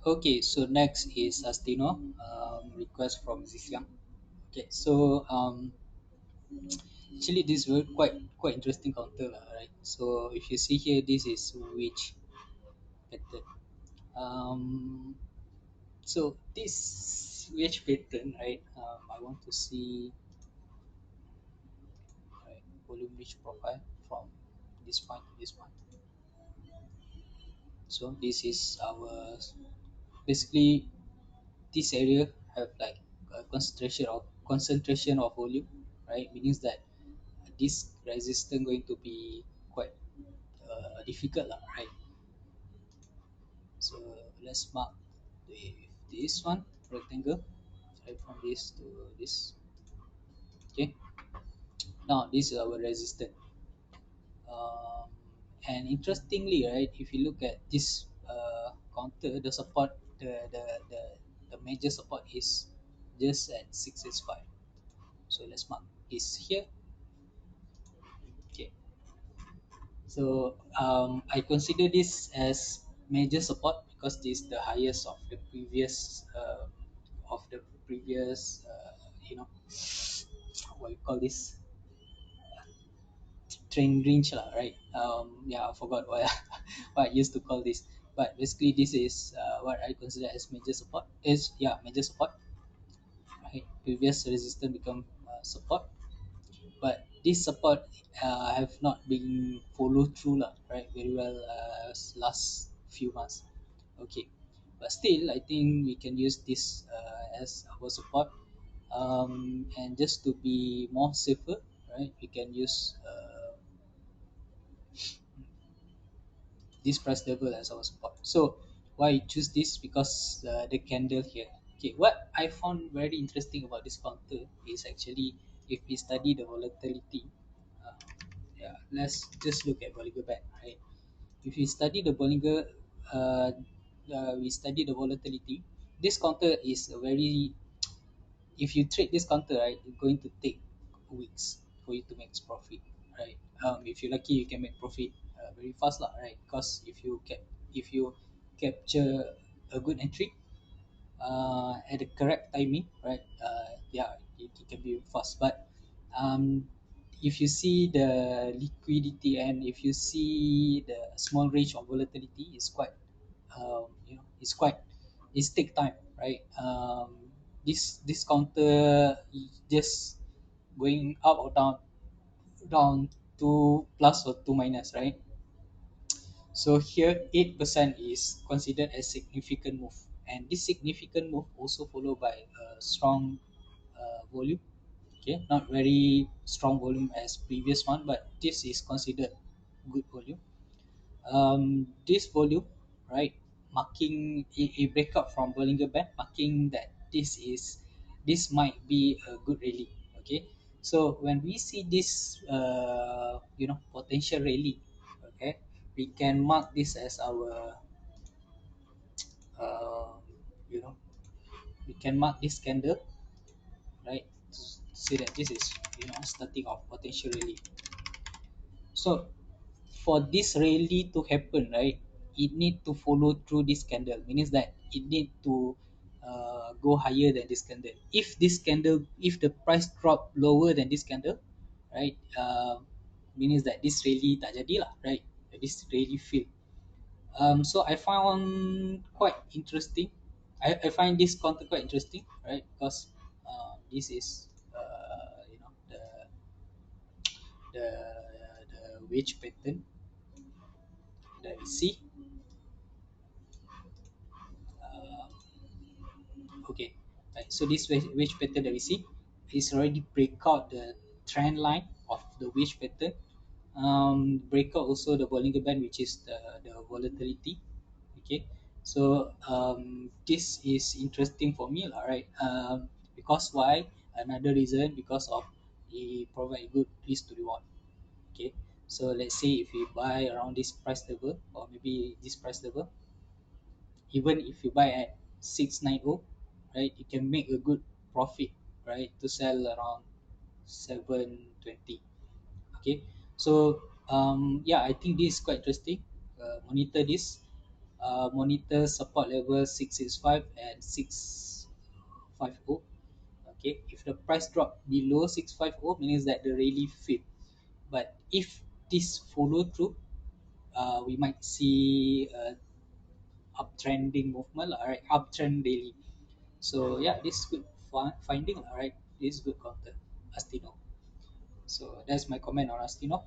Okay, so next is Astino, request from Zisiang. Okay, so actually this is quite interesting counter lah, right? So if you see here, this is which pattern. Um, so this which pattern, right? I want to see, right, volume reach profile from this point to this point. So this is our basically this area have like a concentration of volume, right? Means that this resistance going to be quite difficult lah, right? So let's mark the, this one rectangle, right, from this to this. Okay, now this is our resistance. um, and interestingly, right, if you look at this counter, the support, the the major support is just at 665. So let's mark this here. Okay, so I consider this as major support because this is the highest of the previous you know what you call this, train range lah, right? Yeah, I forgot what what I used to call this, but basically this is what I consider as major support. Is, yeah, major support, right? Previous resistance become support, but this support have not been followed through lah, right, very well, last few months. Okay, but still I think we can use this as our support, and just to be more safer, right, we can use this price level as our support. So why I choose this, because the candle here. Okay, what I found very interesting about this counter is actually, if we study the volatility, uh, yeah, let's just look at Bollinger Band, right? If we study the Bollinger, we study the volatility. This counter is a very, if you trade this counter, right, it's going to take weeks for you to make profit, right? If you're lucky, you can make profit very fast lah, right? Because if you capture a good entry at the correct timing, right? Yeah, it can be fast. But um, if you see the liquidity and if you see the small range of volatility, is quite, it's quite, it's take time, right? This counter is just going up or down, two plus or two minus, right? So here 8% is considered as significant move, and this significant move also followed by a strong volume. Okay, not very strong volume as previous one, but this is considered good volume. This volume, right, marking a breakup from Bollinger Band, marking that this might be a good rally. Okay, so when we see this, potential rally, okay, we can mark this as our, uh, you know, we can mark this candle, right, to say that this is, starting of potential rally. So for this rally to happen, right, it need to follow through this candle. Means that it need to go higher than this candle. If the price drop lower than this candle, right, means that this rally tak jadi lah, right? This rally fail. So I found quite interesting. I find this content quite interesting, right? Because this is, the the wage pattern that we see. Uh, okay, right. So this wage pattern that we see is already break out the trend line of the wage pattern. Break out also the Bollinger Band, which is the volatility. Okay, so this is interesting for me, lah, right? Because why? Another reason, because of he provide good risk to reward. Okay, so let's say if we buy around this price level or maybe this price level, even if you buy at 690, right, you can make a good profit, right, to sell around 720. Okay, so yeah, I think this is quite interesting. Monitor this. monitor support level 665 and 650. Okay, if the price drop below 650 means that the rally failed. But if this follow through, we might see uptrending movement, all right, uptrend daily. So yeah, this is good finding, all right. This is good counter, Astino. So that's my comment on Astino.